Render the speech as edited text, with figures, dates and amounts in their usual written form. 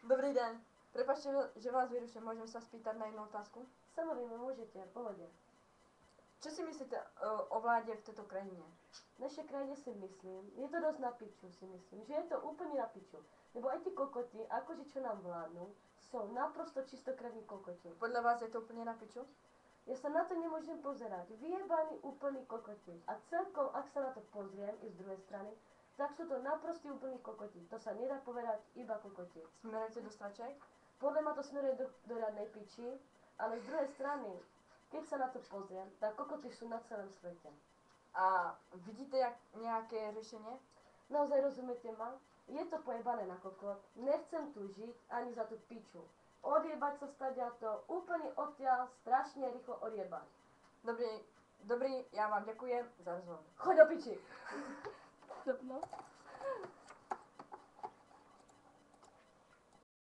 Dobrý den. Prepačte, že vás vyruším, môžem sa spýtať na jednu otázku? Samozřejmě můžete, v pohodě. Čo si myslíte o vládě v této krajině? V naší krajině si myslím, je to dost na piču si myslím, že je to úplně na piču. Nebo aj ty kokoti, akože čo nám vládnou, jsou naprosto čistokrevní kokoti. Podle vás je to úplně na piču? Ja sa na to nemôžem pozerať. Vyjebaní úplný kokoti. A celkom, ak sa na to pozriem i z druhej strany, tak sú to naprostí úplný kokoti. To sa nedá povedať iba kokoti. Smerujete do straček? Podľa ma to smeruje do riadnej piči, ale z druhej strany, keď sa na to pozriem, tak kokoty sú na celém svete. A vidíte nějaké řešení? Naozaj rozumiete ma? Je to pojebané na kokot. Nechcem tu žiť ani za tú piču. Odjebať sa stadiaľto, úplne odtiaľ, strašne rýchlo odjebať. Dobrý, já vám děkuji za rozhovor. Choď do piči! No.